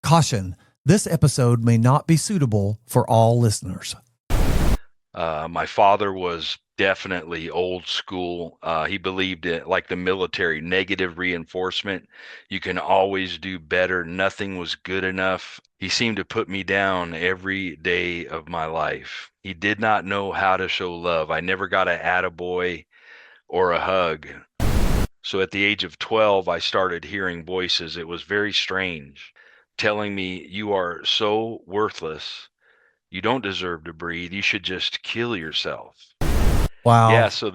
Caution, this episode may not be suitable for all listeners. My father was definitely old school. He believed it like the military, negative reinforcement. You can always do better. Nothing was good enough. He seemed to put me down every day of my life. He did not know how to show love. I never got an attaboy or a hug. So at the age of 12, I started hearing voices. It was very strange, telling me, "You are so worthless. You don't deserve to breathe. You should just kill yourself." Wow. Yeah, so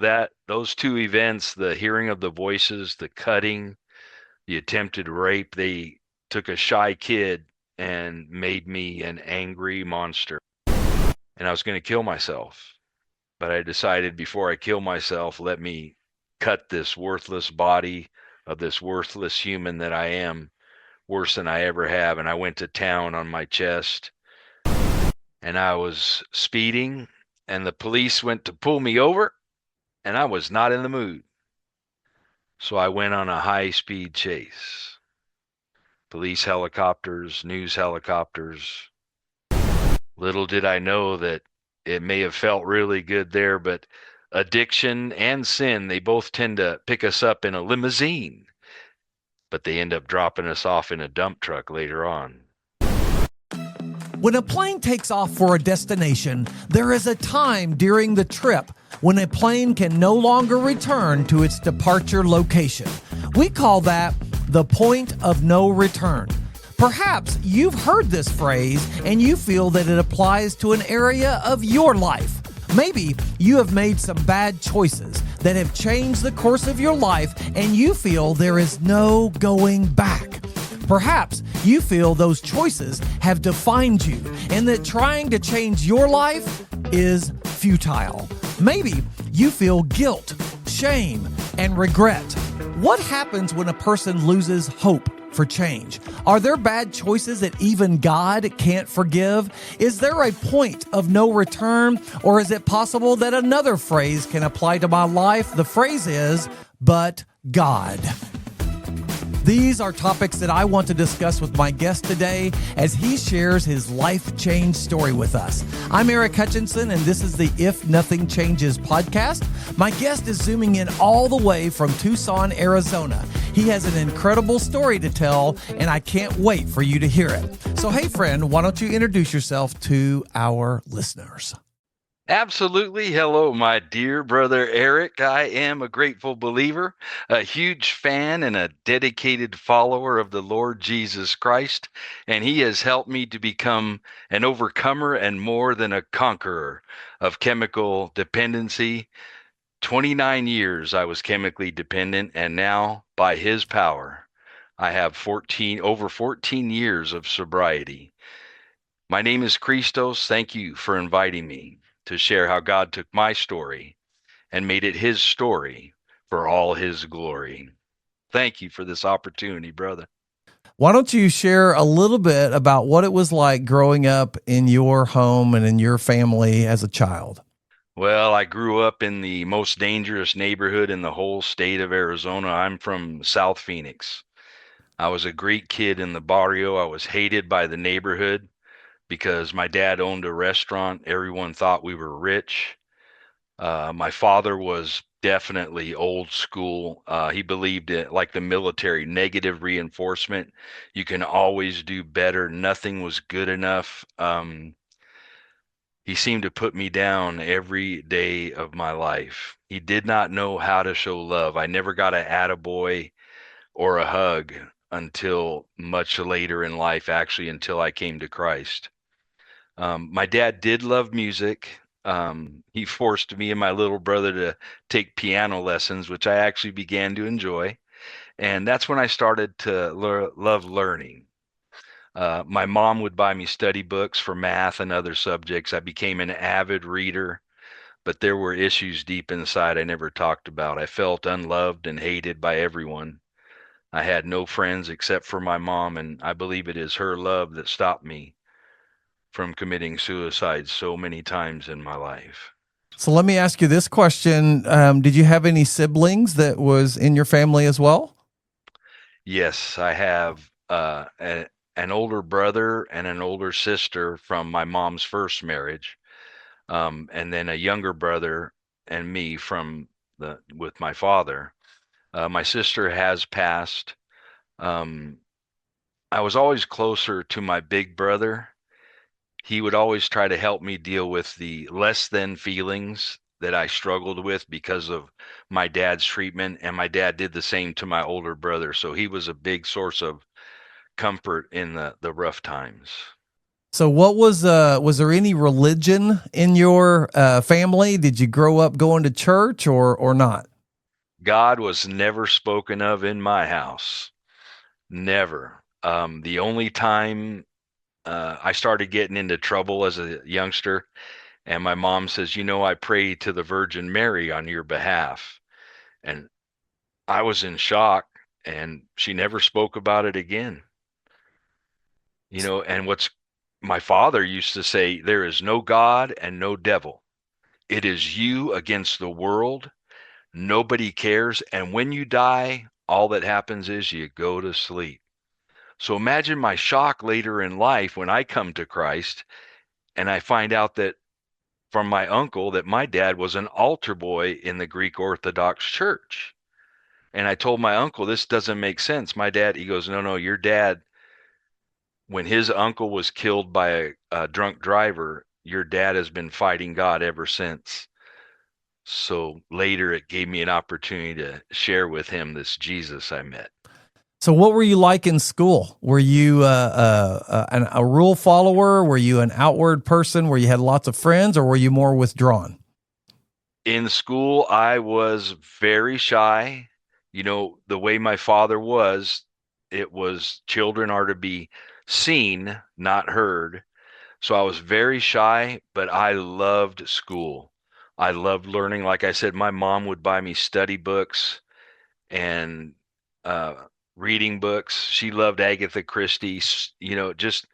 those two events, the hearing of the voices, the cutting, the attempted rape, they took a shy kid and made me an angry monster. And I was going to kill myself. But I decided before I kill myself, let me cut this worthless body of this worthless human that I am, worse than I ever have. And I went to town on my chest. And I was speeding, and the police went to pull me over, and I was not in the mood. So I went on a high-speed chase. Police helicopters, news helicopters. Little did I know that it may have felt really good there, but addiction and sin, they both tend to pick us up in a limousine, but they end up dropping us off in a dump truck later on. When a plane takes off for a destination, there is a time during the trip when a plane can no longer return to its departure location. We call that the point of no return. Perhaps you've heard this phrase and you feel that it applies to an area of your life. Maybe you have made some bad choices that have changed the course of your life and you feel there is no going back. Perhaps you feel those choices have defined you and that trying to change your life is futile. Maybe you feel guilt, shame, and regret. What happens when a person loses hope for change? Are there bad choices that even God can't forgive? Is there a point of no return? Or is it possible that another phrase can apply to my life? The phrase is, but God. These are topics that I want to discuss with my guest today as he shares his life change story with us. I'm Eric Hutchinson, and this is the If Nothing Changes podcast. My guest is zooming in all the way from Tucson, Arizona. He has an incredible story to tell, and I can't wait for you to hear it. So, hey, friend, why don't you introduce yourself to our listeners? Absolutely. Hello, my dear brother Eric. I am a grateful believer, a huge fan, and a dedicated follower of the Lord Jesus Christ. And he has helped me to become an overcomer and more than a conqueror of chemical dependency. 29 years I was chemically dependent, and now by his power, I have over 14 years of sobriety. My name is Christos. Thank you for inviting me to share how God took my story and made it his story for all his glory. Thank you for this opportunity, brother. Why don't you share a little bit about what it was like growing up in your home and in your family as a child? Well, I grew up in the most dangerous neighborhood in the whole state of Arizona. I'm from South Phoenix. I was a Greek kid in the barrio. I was hated by the neighborhood because my dad owned a restaurant. Everyone thought we were rich. My father was definitely old school. He believed it like the military, negative reinforcement. You can always do better. Nothing was good enough. He seemed to put me down every day of my life. He did not know how to show love. I never got an attaboy or a hug until much later in life, actually, until I came to Christ. My dad did love music. He forced me and my little brother to take piano lessons, which I actually began to enjoy. And that's when I started to love learning. My mom would buy me study books for math and other subjects. I became an avid reader, but there were issues deep inside I never talked about. I felt unloved and hated by everyone. I had no friends except for my mom, and I believe it is her love that stopped me from committing suicide so many times in my life. So let me ask you this question. Did you have any siblings that was in your family as well? Yes, I have an older brother and an older sister from my mom's first marriage, and then a younger brother and me from the with my father. My sister has passed. Um, I was always closer to my big brother. He would always try to help me deal with the less than feelings that I struggled with because of my dad's treatment, and my dad did the same to my older brother. So he was a big source of comfort in the rough times. So, was there any religion in your family? Did you grow up going to church or not? God was never spoken of in my house. Never. The only time I started getting into trouble as a youngster, and my mom says, "You know, I pray to the Virgin Mary on your behalf." And I was in shock, and she never spoke about it again. And what's my father used to say, there is no God and no devil. It is you against the world. Nobody cares. And when you die, all that happens is you go to sleep. So imagine my shock later in life when I come to Christ and I find out that from my uncle that my dad was an altar boy in the Greek Orthodox Church. And I told my uncle, this doesn't make sense. My dad, he goes, no, your dad, when his uncle was killed by a drunk driver, your dad has been fighting God ever since. So later it gave me an opportunity to share with him this Jesus I met. So, what were you like in school? Were you a rule follower? Were you an outward person where you had lots of friends, or were you more withdrawn? In school, I was very shy. The way my father was, it was children are to be seen, not heard. So I was very shy, but I loved school. I loved learning. Like I said, my mom would buy me study books and uh, reading books. She loved Agatha Christie. Just,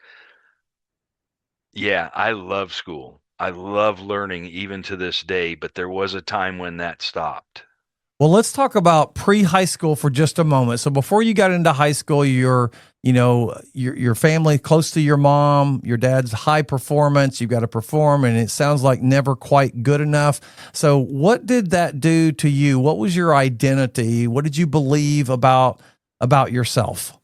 yeah, I love school. I love learning even to this day, but there was a time when that stopped. Well, let's talk about pre-high school for just a moment. So before you got into high school, your family close to your mom, your dad's high performance, you got to perform, and it sounds like never quite good enough. So what did that do to you? What was your identity? What did you believe about yourself?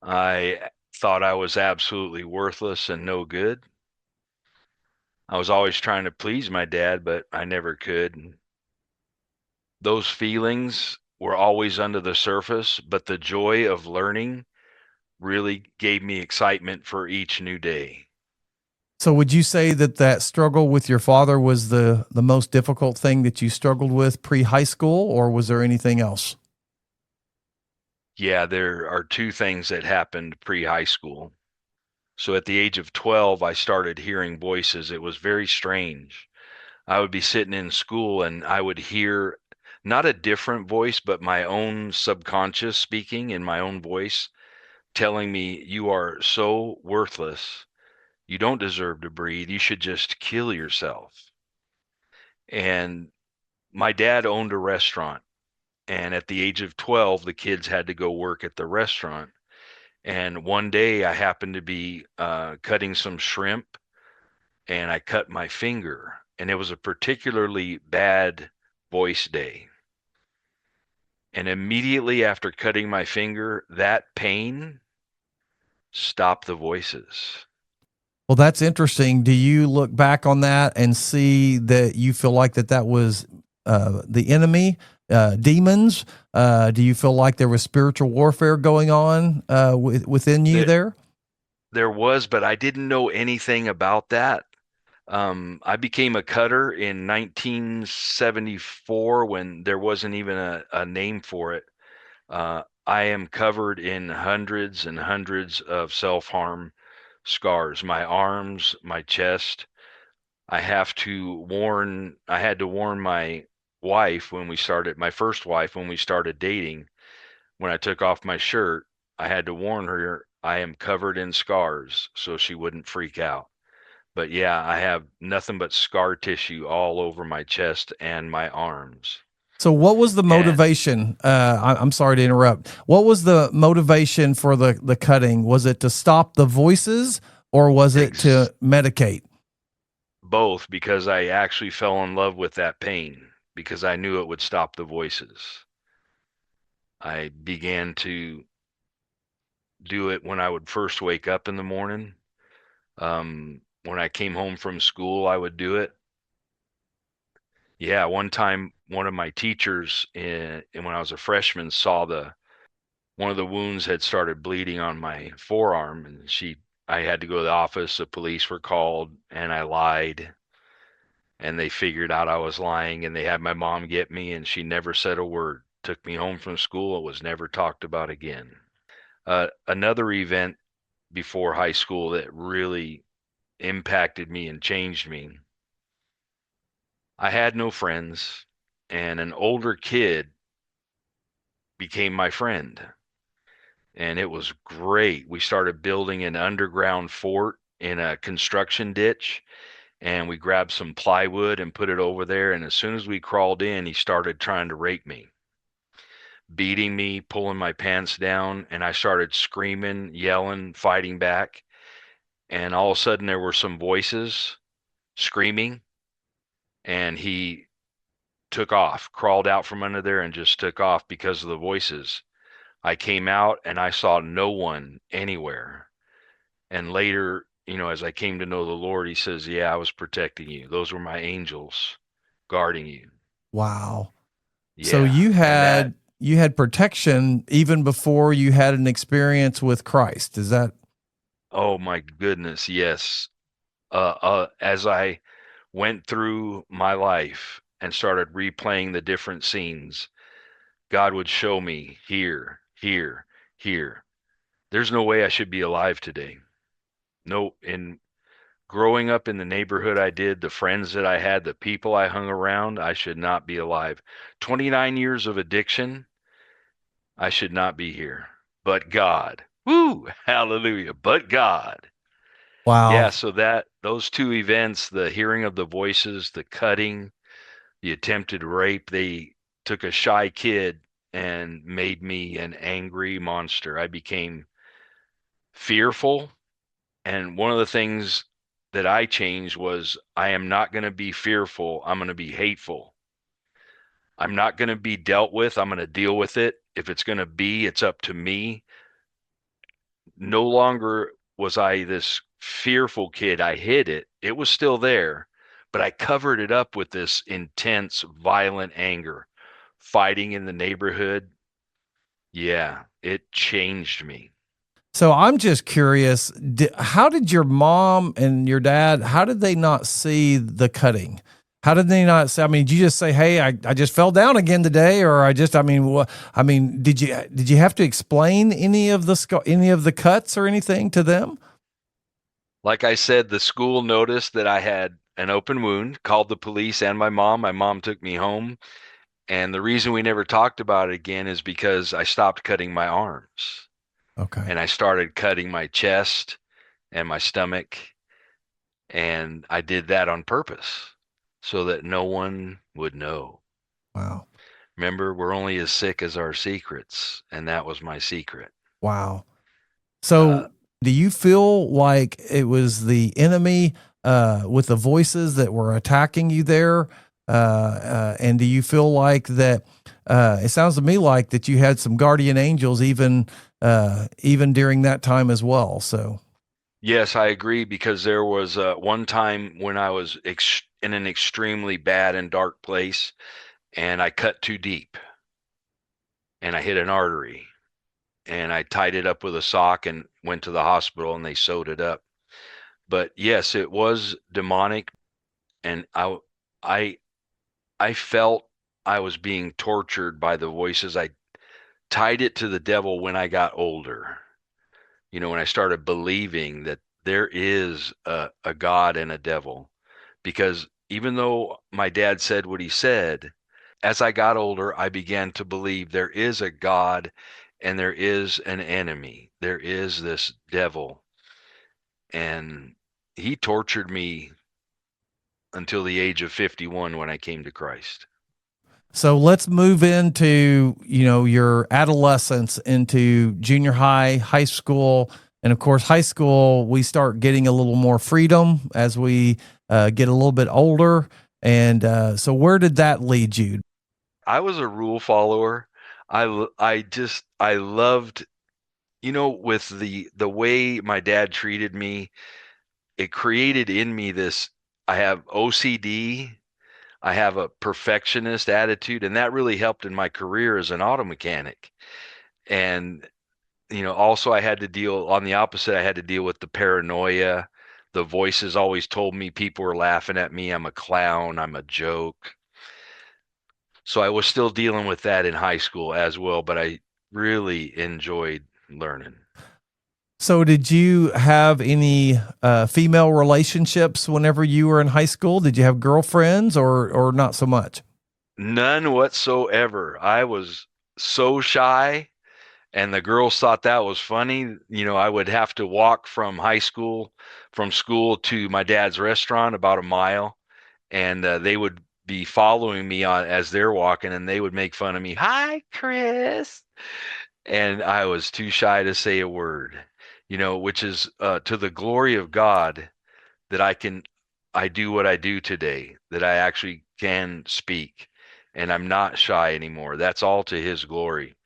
I thought I was absolutely worthless and no good. I was always trying to please my dad, but I never could. And those feelings were always under the surface, but the joy of learning really gave me excitement for each new day. So would you say that that struggle with your father was the most difficult thing that you struggled with pre-high school, or was there anything else? Yeah, there are two things that happened pre high school. So at the age of 12, I started hearing voices. It was very strange. I would be sitting in school and I would hear not a different voice, but my own subconscious speaking in my own voice, telling me, "You are so worthless. You don't deserve to breathe. You should just kill yourself." And my dad owned a restaurant. And at the age of 12, the kids had to go work at the restaurant. And one day I happened to be cutting some shrimp and I cut my finger. And it was a particularly bad voice day. And immediately after cutting my finger, that pain stopped the voices. Well, that's interesting. Do you look back on that and see that you feel like that was the enemy, demons? Do you feel like there was spiritual warfare going on within you There, there? there was, but I didn't know anything about that. I became a cutter in 1974 when there wasn't even a name for it. I am covered in hundreds and hundreds of self harm scars. My arms, my chest. I had to warn my wife when we started, my first wife, when we started dating, when I took off my shirt, I had to warn her I am covered in scars so she wouldn't freak out. But yeah, I have nothing but scar tissue all over my chest and my arms. So, what was the And motivation? I'm sorry to interrupt. What was the motivation for the cutting? Was it to stop the voices, or was it ex- to medicate? both, because I actually fell in love with that pain because I knew it would stop the voices. I began to do it when I would first wake up in the morning. When I came home from school, I would do it. Yeah, one time, one of my teachers when I was a freshman saw one of the wounds had started bleeding on my forearm, and I had to go to the office. The police were called, and I lied, and they figured out I was lying, and they had my mom get me, and she never said a word. Took me home from school. It was never talked about again. Another event before high school that really impacted me and changed me. I had no friends, and an older kid became my friend, and it was great. We started building an underground fort in a construction ditch, and we grabbed some plywood and put it over there. And as soon as we crawled in, he started trying to rape me, beating me, pulling my pants down, and I started screaming, yelling, fighting back. And all of a sudden, there were some voices screaming, and he took off, crawled out from under there, and just took off because of the voices. I came out and I saw no one anywhere. And later, as I came to know the Lord, he says, "Yeah, I was protecting you. Those were my angels guarding you." Wow. So Yeah. And that, you had protection even before you had an experience with Christ. Is that oh my goodness, yes. As I went through my life and started replaying the different scenes, God would show me here, here, here. There's no way I should be alive today. No, in growing up in the neighborhood I did, the friends that I had, the people I hung around, I should not be alive. 29 years of addiction, I should not be here. But God, woo, hallelujah, but God. wow? Yeah, so that those two events, the hearing of the voices, the cutting, the attempted rape, they took a shy kid and made me an angry monster. I became fearful. And one of the things that I changed was I am not going to be fearful. I'm going to be hateful. I'm not going to be dealt with. I'm going to deal with it. If it's going to be, it's up to me. No longer was I this fearful kid. I hid it. It was still there, but I covered it up with this intense, violent anger, fighting in the neighborhood. Yeah, it changed me. So I'm just curious, how did your mom and your dad, how did they not see the cutting? How did they not say, I mean, did you just say, "Hey, I just fell down again today," or I mean, I mean, did you have to explain any of the cuts or anything to them? Like I said, the school noticed that I had an open wound, called the police and my mom. My mom took me home. And the reason we never talked about it again is because I stopped cutting my arms Okay. and I started cutting my chest and my stomach. And I did that on purpose so that no one would know. Wow. Remember, we're only as sick as our secrets. And that was my secret. Wow. Uh, So, do you feel like it was the enemy with the voices that were attacking you there? And do you feel like that? It sounds to me like that you had some guardian angels even during that time as well. So, yes, I agree because there was one time when I was in an extremely bad and dark place and I cut too deep and I hit an artery and I tied it up with a sock and went to the hospital and they sewed it up. But yes, it was demonic, and I I felt I was being tortured by the voices. I tied it to the devil when I got older. When I started believing that there is a God and a devil, because even though my dad said what he said, as I got older, I began to believe there is a God and there is an enemy. There is this devil, and he tortured me until the age of 51 when I came to Christ. So let's move into, your adolescence, into junior high, high school, and of course high school we start getting a little more freedom as we get a little bit older. And so where did that lead you? I was a rule follower. I loved, with the way my dad treated me, it created in me this. I have OCD. I have a perfectionist attitude, and that really helped in my career as an auto mechanic. And also I had to deal on the opposite. I had to deal with the paranoia. The voices always told me people were laughing at me. I'm a clown. I'm a joke. So I was still dealing with that in high school as well, but I really enjoyed learning. So did you have any female relationships whenever you were in high school? Did you have girlfriends or not so much? None whatsoever. I was so shy, and the girls thought that was funny. I would have to walk from school to my dad's restaurant about a mile, and they would be following me on as they're walking, and they would make fun of me. Hi, Chris. And I was too shy to say a word, which is to the glory of God that I do what I do today, that I actually can speak, and I'm not shy anymore. That's all to His glory,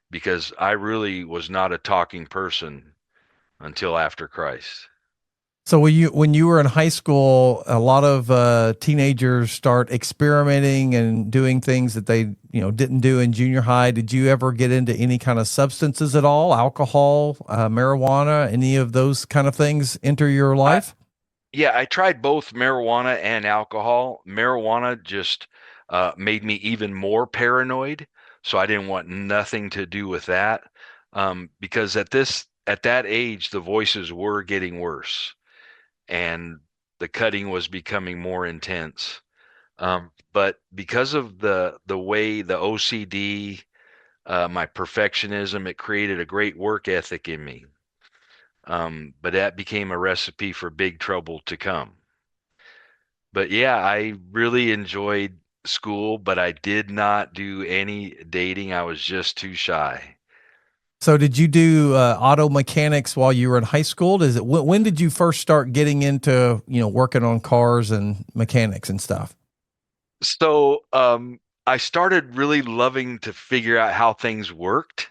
because I really was not a talking person until after Christ. So when you were in high school, a lot of teenagers start experimenting and doing things that they didn't do in junior high. Did you ever get into any kind of substances at all? Alcohol, marijuana, any of those kind of things enter your I life? Yeah, I tried both marijuana and alcohol. Marijuana just made me even more paranoid, so I didn't want nothing to do with that. Because at that age, the voices were getting worse, and the cutting was becoming more intense. But because of the way the OCD, my perfectionism, it created a great work ethic in me. But that became a recipe for big trouble to come. But yeah, I really enjoyed school, but I did not do any dating. I was just too shy. So did you do auto mechanics while you were in high school? Does it when did you first start getting into working on cars and mechanics and stuff? So I started really loving to figure out how things worked.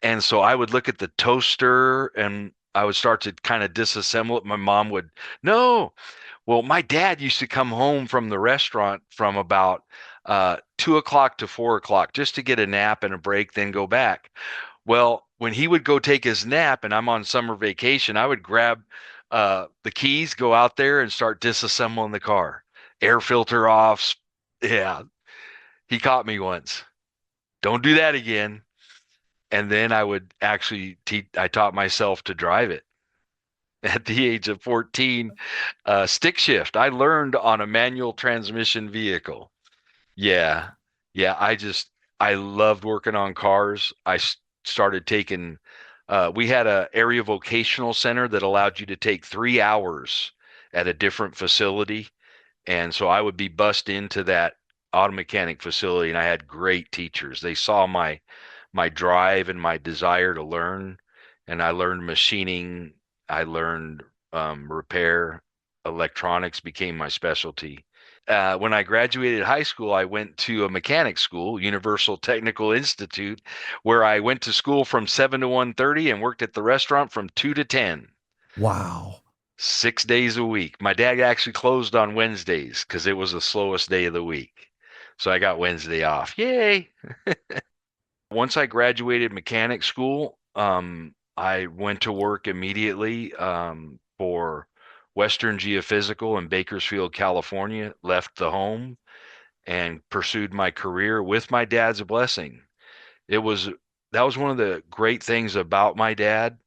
And so I would look at the toaster and I would start to kind of disassemble it. My mom would, no. Well, my dad used to come home from the restaurant from about 2 o'clock to 4 o'clock just to get a nap and a break, then go back. Well, when he would go take his nap and I'm on summer vacation, I would grab the keys, go out there and start disassembling the car. Air filter off. Yeah, he caught me once. Don't do that again. And then I would actually I taught myself to drive it at the age of 14. Stick shift. I learned on a manual transmission vehicle. Yeah. Yeah. I loved working on cars. Started taking, we had a area vocational center that allowed you to take 3 hours at a different facility. And so I would be bussed into that auto mechanic facility, and I had great teachers. They saw my drive and my desire to learn, and I learned machining. I learned repair. Electronics became my specialty. When I graduated high school, I went to a mechanic school, Universal Technical Institute, where I went to school from 7 to 1:30 and worked at the restaurant from 2 to 10. Wow. 6 days a week. My dad actually closed on Wednesdays because it was the slowest day of the week. So I got Wednesday off. Yay. Once I graduated mechanic school, I went to work immediately for Western Geophysical in Bakersfield, California, left the home and pursued my career with my dad's blessing. It was That was one of the great things about my dad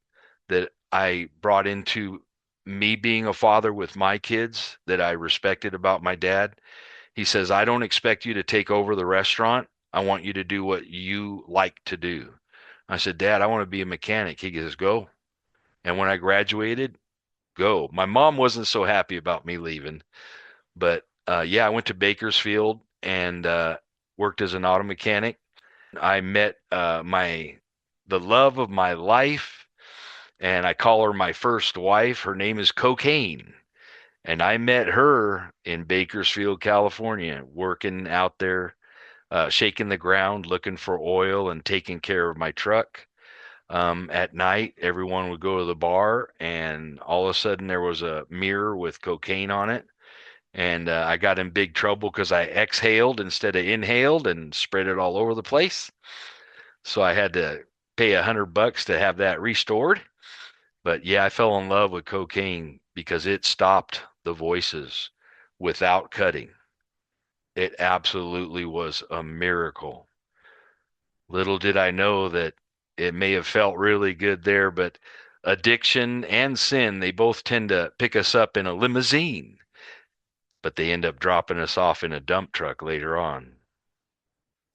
that I brought into me being a father with my kids that I respected about my dad. He says, I don't expect you to take over the restaurant. I want you to do what you like to do. I said, Dad, I want to be a mechanic. He goes, go. And when I graduated, go. My mom wasn't so happy about me leaving, but yeah, I went to Bakersfield and worked as an auto mechanic. I met the love of my life, and I call her my first wife. Her name is Cocaine. And I met her in Bakersfield, California, working out there, shaking the ground, looking for oil and taking care of my truck. At night, everyone would go to the bar, and all of a sudden there was a mirror with cocaine on it. And I got in big trouble because I exhaled instead of inhaled and spread it all over the place. So I had to pay $100 to have that restored. But yeah, I fell in love with cocaine because it stopped the voices without cutting. It absolutely was a miracle. Little did I know that it may have felt really good there, but addiction and sin, they both tend to pick us up in a limousine, but they end up dropping us off in a dump truck later on.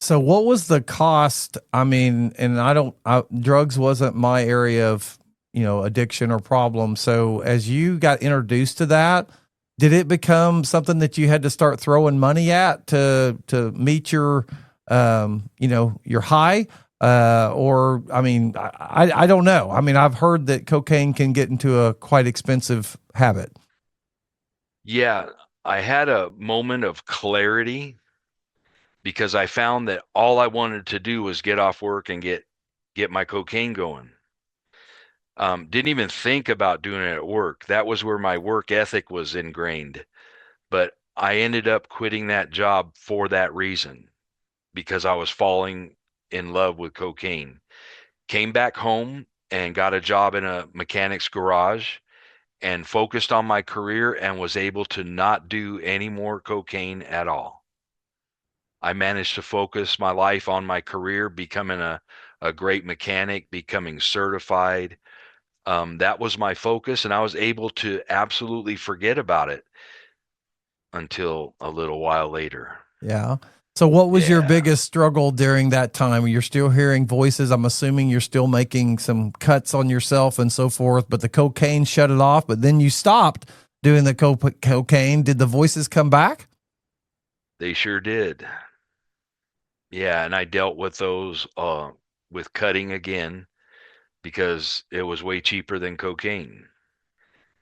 So what was the cost? I mean, and drugs wasn't my area of, addiction or problem. So as you got introduced to that, did it become something that you had to start throwing money at to meet your, your high? Or, I mean, I don't know. I mean, I've heard that cocaine can get into a quite expensive habit. Yeah, I had a moment of clarity because I found that all I wanted to do was get off work and get my cocaine going. Didn't even think about doing it at work. That was where my work ethic was ingrained. But I ended up quitting that job for that reason because I was falling in love with cocaine. Came back home and got a job in a mechanic's garage and focused on my career and was able to not do any more cocaine at all. I managed to focus my life on my career, becoming a great mechanic, becoming certified. That was my focus, and I was able to absolutely forget about it until a little while later. Yeah. So what was your Yeah. biggest struggle during that time? You're still hearing voices. I'm assuming you're still making some cuts on yourself and so forth, but the cocaine shut it off, but then you stopped doing the cocaine. Did the voices come back? They sure did. Yeah, and I dealt with those with cutting again because it was way cheaper than cocaine.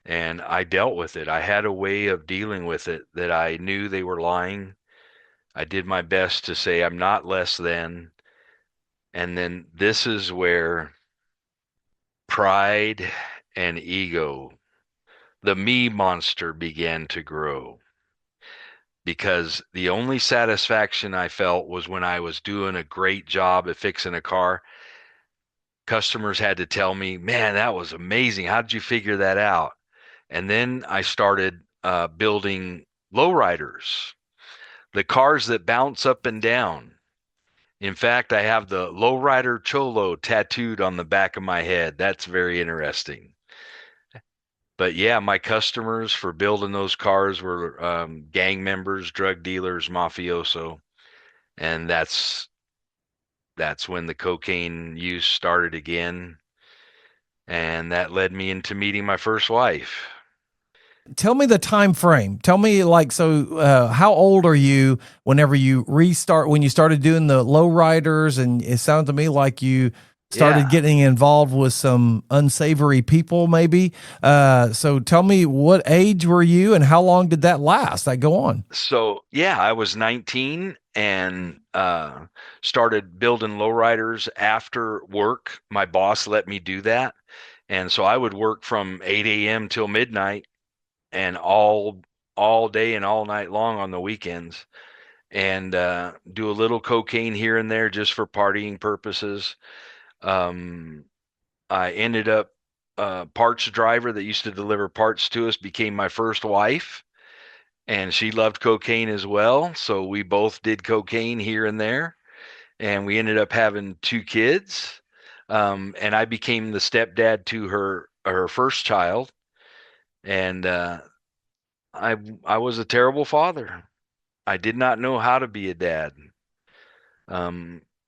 And I dealt with it. I had a way of dealing with it that I knew they were lying. I did my best to say I'm not less than. And then this is where pride and ego, the me monster, began to grow. Because the only satisfaction I felt was when I was doing a great job at fixing a car. Customers had to tell me, man, that was amazing. How did you figure that out? And then I started building lowriders, the cars that bounce up and down. In fact, I have the lowrider cholo tattooed on the back of my head. That's very interesting. But yeah, my customers for building those cars were gang members, drug dealers, mafioso, and that's when the cocaine use started again, and that led me into meeting my first wife. Tell me the time frame. Tell me how old are you whenever you restart when you started doing the low riders, and it sounded to me like you started Yeah. getting involved with some unsavory people maybe. So tell me, what age were you and how long did that last? That go on. So yeah, I was 19 and started building lowriders after work. My boss let me do that. And so I would work from 8 a.m. till midnight and all day and all night long on the weekends, and do a little cocaine here and there just for partying purposes. Um, I ended up parts driver that used to deliver parts to us became my first wife, and she loved cocaine as well. So we both did cocaine here and there, and we ended up having two kids. And I became the stepdad to her first child, and I was a terrible father. I did not know how to be a dad.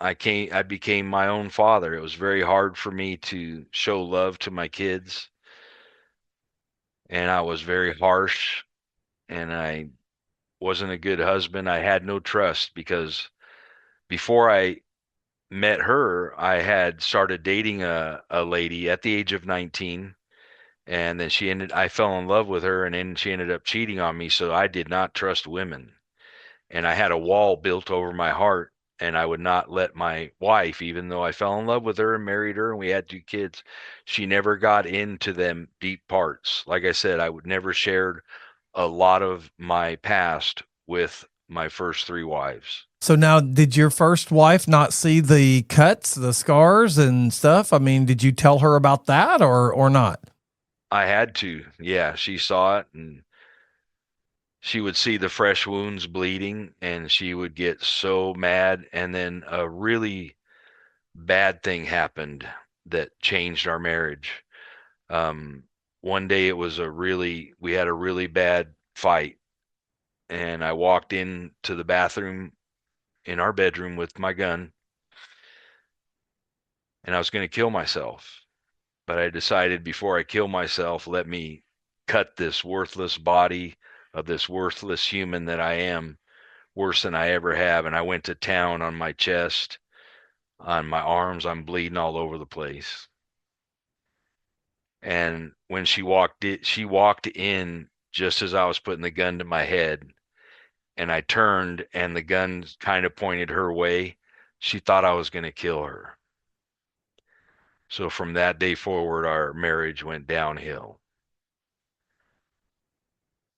I became my own father. It was very hard for me to show love to my kids, and I was very harsh, and I wasn't a good husband. I had no trust because Before I met her, I had started dating a lady at the age of 19, and then I fell in love with her, and then she ended up cheating on me. So I did not trust women, and I had a wall built over my heart, and I would not let my wife, even though I fell in love with her and married her and we had 2 kids, she never got into them deep parts. Like I said, I would never shared a lot of my past with my first 3 wives. So now, did your first wife not see the cuts, the scars and stuff? I mean, did you tell her about that or not? I had to. Yeah, she saw it, and she would see the fresh wounds bleeding, and she would get so mad. And then a really bad thing happened that changed our marriage. Um, One day we had a really bad fight, and I walked into the bathroom in our bedroom with my gun, and I was going to kill myself. But I decided before I kill myself, let me cut this worthless body of this worthless human that I am worse than I ever have. And I went to town on my chest, on my arms. I'm bleeding all over the place. And when she walked in just as I was putting the gun to my head, and I turned and the gun kind of pointed her way. She thought I was going to kill her. So from that day forward, our marriage went downhill.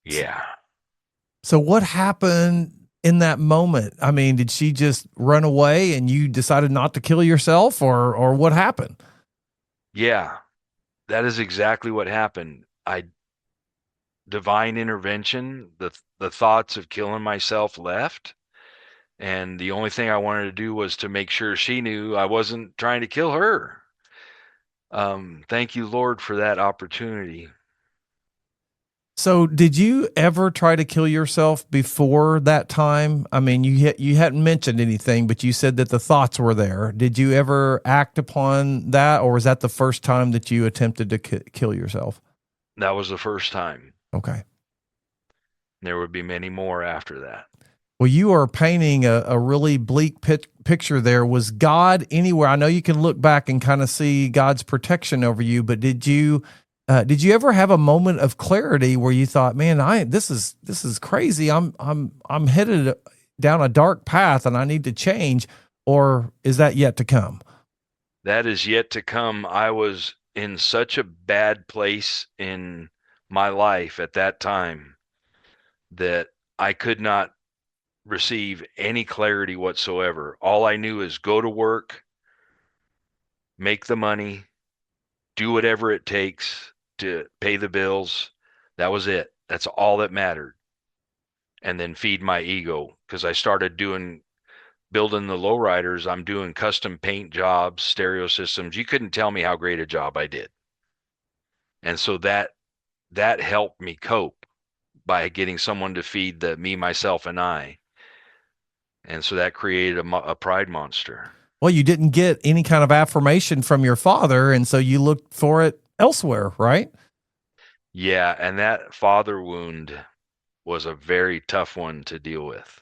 Yeah. So what happened in that moment? I mean, did she just run away and you decided not to kill yourself or what happened? Yeah. That is exactly what happened. I Divine intervention, the thoughts of killing myself left, and the only thing I wanted to do was to make sure she knew I wasn't trying to kill her. Thank you, Lord, for that opportunity. So did you ever try to kill yourself before that time? I mean, you hadn't mentioned anything, but you said that the thoughts were there. Did you ever act upon that, or was that the first time that you attempted to kill yourself? That was the first time. Okay. There would be many more after that. Well, you are painting a really bleak picture there. Was God anywhere? I know you can look back and kind of see God's protection over you, but did you ever have a moment of clarity where you thought, "Man, this is crazy. I'm headed down a dark path and I need to change," or is that yet to come? That is yet to come. I was in such a bad place in my life at that time that I could not receive any clarity whatsoever. All I knew is go to work, make the money, do whatever it takes to pay the bills. That was it. That's all that mattered. And then feed my ego, because I started building the lowriders. I'm doing custom paint jobs, stereo systems. You couldn't tell me how great a job I did. And so that helped me cope by getting someone to feed the me, myself, and I. And so that created a pride monster. Well, you didn't get any kind of affirmation from your father, and so you looked for it elsewhere, right? Yeah, and that father wound was a very tough one to deal with.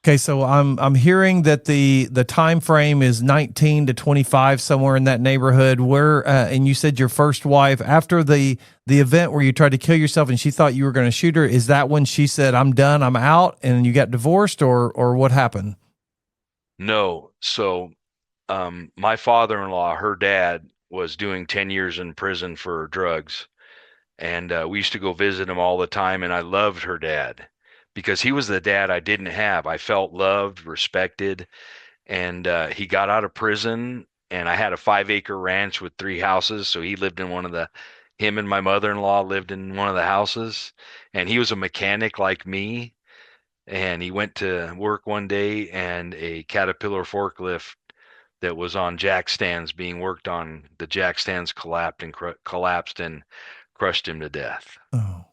Okay, so I'm hearing that the time frame is 19 to 25, somewhere in that neighborhood. Where and you said your first wife, after the event where you tried to kill yourself and she thought you were going to shoot her, is that when she said, "I'm done, I'm out," and you got divorced, or what happened? No, so my father-in-law, her dad, was doing 10 years in prison for drugs, and we used to go visit him all the time. And I loved her dad because he was the dad I didn't have. I felt loved, respected, and he got out of prison, and I had a 5-acre ranch with 3 houses. So he lived in him and my mother-in-law lived in one of the houses, and he was a mechanic like me. And he went to work one day, and a Caterpillar forklift that was on jack stands being worked on, the jack stands collapsed and crushed him to death. Oh,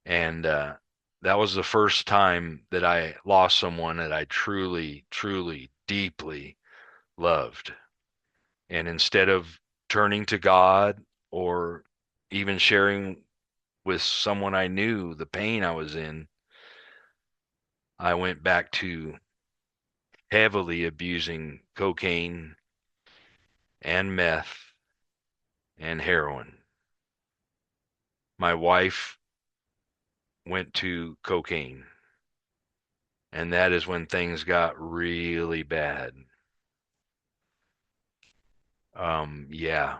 And that was the first time that I lost someone that I truly, truly, deeply loved. And instead of turning to God or even sharing with someone I knew the pain I was in, I went back to heavily abusing cocaine and meth and heroin. My wife went to cocaine, and that is when things got really bad. Yeah,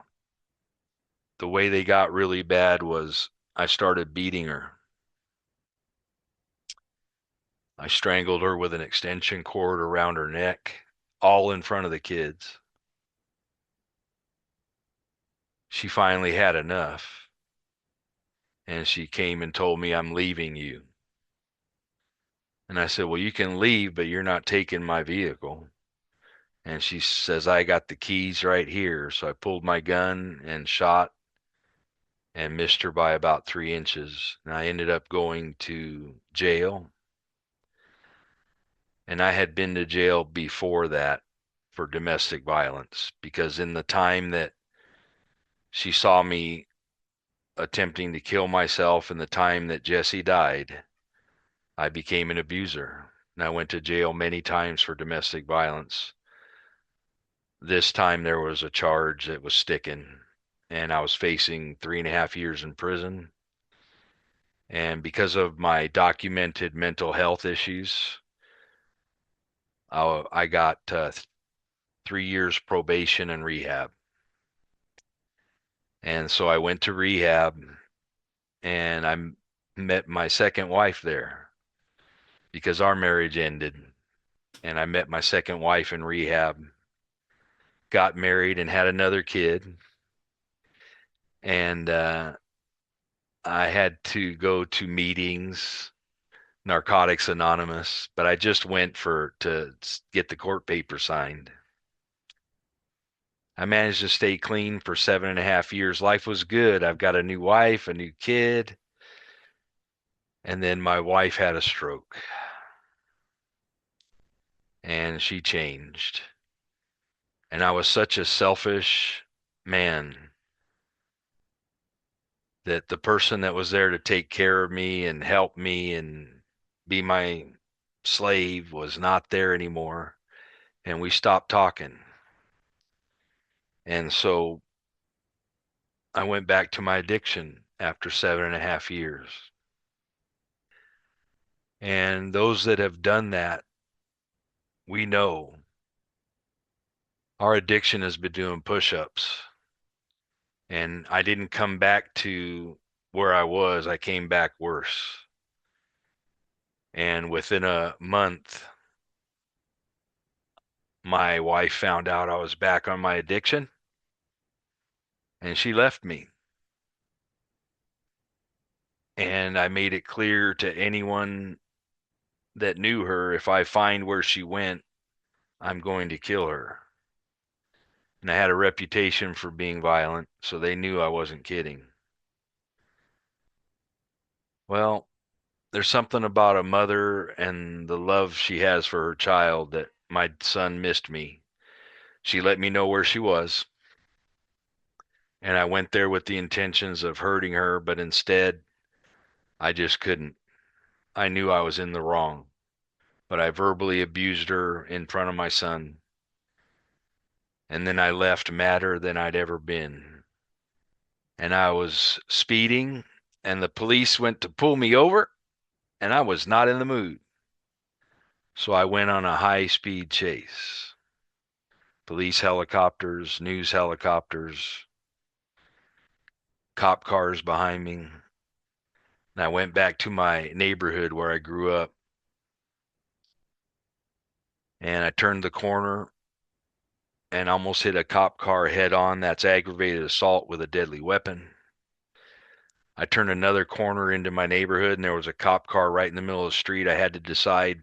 the way they got really bad was I started beating her. I strangled her with an extension cord around her neck, all in front of the kids. She finally had enough, and she came and told me, "I'm leaving you." And I said, "Well, you can leave, but you're not taking my vehicle." And she says, "I got the keys right here." So I pulled my gun and shot and missed her by about 3 inches. And I ended up going to jail. And I had been to jail before that for domestic violence, because in the time that she saw me attempting to kill myself and the time that Jesse died, I became an abuser. And I went to jail many times for domestic violence. This time there was a charge that was sticking, and I was facing 3.5 years in prison. And because of my documented mental health issues, I got 3 years probation and rehab. And so I went to rehab, and I met my second wife there because our marriage ended. And I met my second wife in rehab, got married, and had another kid. And I had to go to meetings, Narcotics Anonymous, but I just went to get the court paper signed. I managed to stay clean for 7.5 years. Life was good. I've got a new wife, a new kid. And then my wife had a stroke, and she changed. And I was such a selfish man that the person that was there to take care of me and help me and be my slave was not there anymore. And we stopped talking. And so I went back to my addiction after 7.5 years. And those that have done that, we know our addiction has been doing push-ups. And I didn't come back to where I was, I came back worse. And within a month, my wife found out I was back on my addiction, and she left me. And I made it clear to anyone that knew her, if I find where she went, I'm going to kill her. And I had a reputation for being violent, so they knew I wasn't kidding. Well, there's something about a mother and the love she has for her child that my son missed me. She let me know where she was, and I went there with the intentions of hurting her, but instead, I just couldn't. I knew I was in the wrong, but I verbally abused her in front of my son. And then I left madder than I'd ever been. And I was speeding, and the police went to pull me over, and I was not in the mood. So I went on a high-speed chase. Police helicopters, news helicopters, cop cars behind me. And I went back to my neighborhood where I grew up. And I turned the corner and almost hit a cop car head on. That's aggravated assault with a deadly weapon. I turned another corner into my neighborhood, and there was a cop car right in the middle of the street. I had to decide,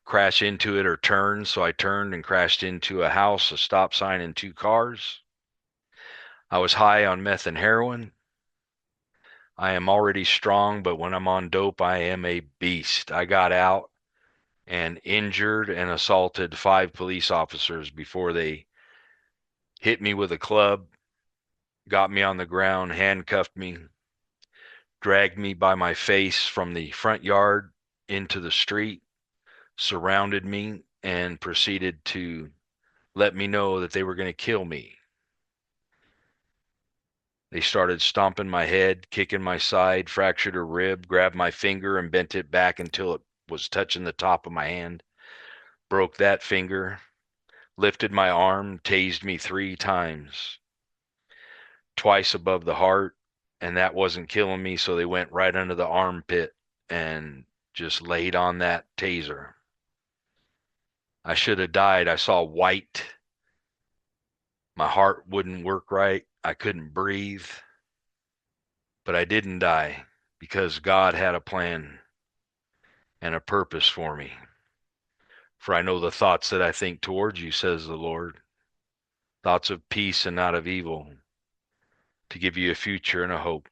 crash into it or turn. So I turned and crashed into a house, a stop sign, and two cars. I was high on meth and heroin. I am already strong, but when I'm on dope, I am a beast. I got out and injured and assaulted 5 police officers before they hit me with a club, got me on the ground, handcuffed me, dragged me by my face from the front yard into the street, surrounded me, and proceeded to let me know that they were going to kill me. They started stomping my head, kicking my side, fractured a rib, grabbed my finger and bent it back until it was touching the top of my hand, broke that finger, lifted my arm, tased me 3 times, twice above the heart, and that wasn't killing me, so they went right under the armpit and just laid on that taser. I should have died. I saw white. My heart wouldn't work right. I couldn't breathe. But I didn't die because God had a plan and a purpose for me. For I know the thoughts that I think towards you, says the Lord, thoughts of peace and not of evil, to give you a future and a hope.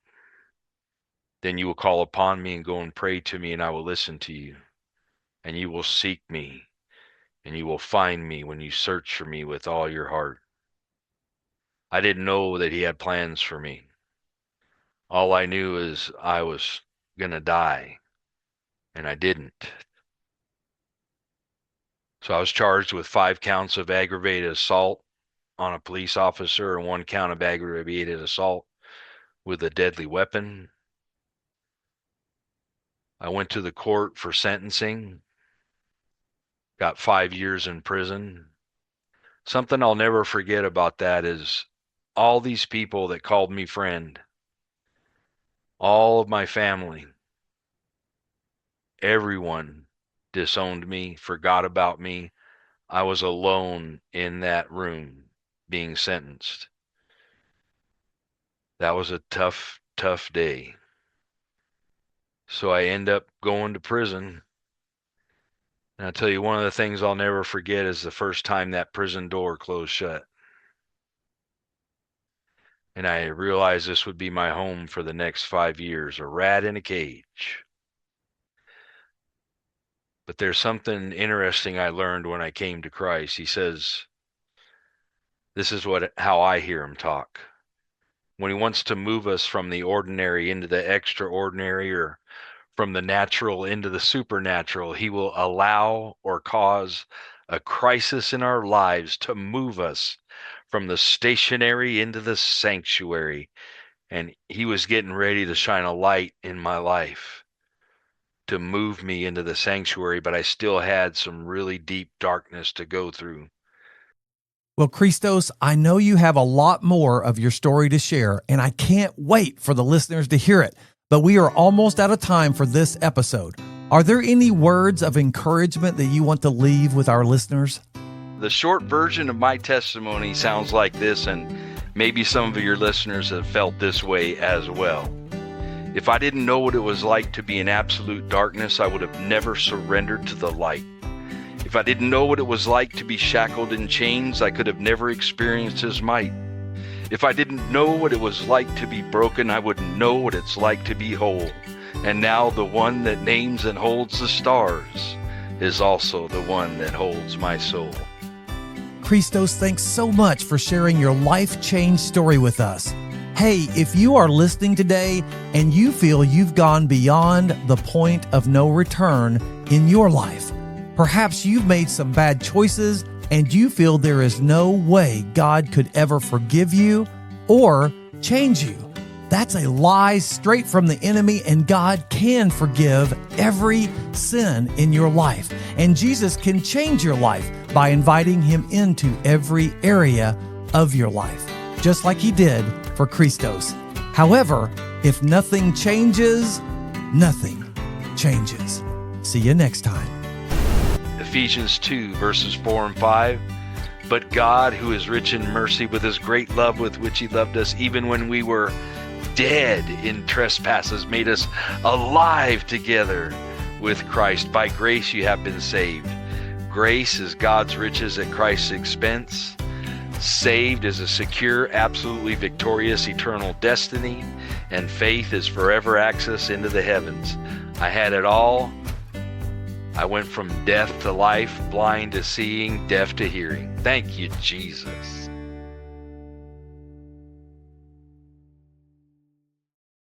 Then you will call upon me and go and pray to me, and I will listen to you. And you will seek me, and you will find me when you search for me with all your heart. I didn't know that he had plans for me. All I knew is I was going to die, and I didn't. So I was charged with 5 counts of aggravated assault on a police officer and 1 count of aggravated assault with a deadly weapon. I went to the court for sentencing, got 5 years in prison. Something I'll never forget about that is all these people that called me friend, all of my family, everyone disowned me, forgot about me. I was alone in that room being sentenced. That was a tough, tough day. So I end up going to prison. And I'll tell you, one of the things I'll never forget is the first time that prison door closed shut. And I realized this would be my home for the next 5 years, a rat in a cage. But there's something interesting I learned when I came to Christ. He says, this is how I hear him talk. When he wants to move us from the ordinary into the extraordinary, or from the natural into the supernatural, he will allow or cause a crisis in our lives to move us from the stationary into the sanctuary. And he was getting ready to shine a light in my life to move me into the sanctuary, but I still had some really deep darkness to go through. Well, Christos, I know you have a lot more of your story to share, and I can't wait for the listeners to hear it. But we are almost out of time for this episode. Are there any words of encouragement that you want to leave with our listeners? The short version of my testimony sounds like this, and maybe some of your listeners have felt this way as well. If I didn't know what it was like to be in absolute darkness, I would have never surrendered to the light. If I didn't know what it was like to be shackled in chains, I could have never experienced his might. If I didn't know what it was like to be broken, I wouldn't know what it's like to be whole. And now the one that names and holds the stars is also the one that holds my soul. Christos, thanks so much for sharing your life-change story with us. Hey, if you are listening today and you feel you've gone beyond the point of no return in your life, perhaps you've made some bad choices and you feel there is no way God could ever forgive you or change you. That's a lie straight from the enemy, and God can forgive every sin in your life. And Jesus can change your life by inviting him into every area of your life, just like he did for Christos. However, if nothing changes, nothing changes. See you next time. Ephesians 2, verses 4 and 5. But God, who is rich in mercy, with his great love with which he loved us, even when we were dead in trespasses, made us alive together with Christ. By grace you have been saved. Grace is God's riches at Christ's expense. Saved is a secure, absolutely victorious, eternal destiny. And faith is forever access into the heavens. I had it all. I went from death to life, blind to seeing, deaf to hearing. Thank you, Jesus.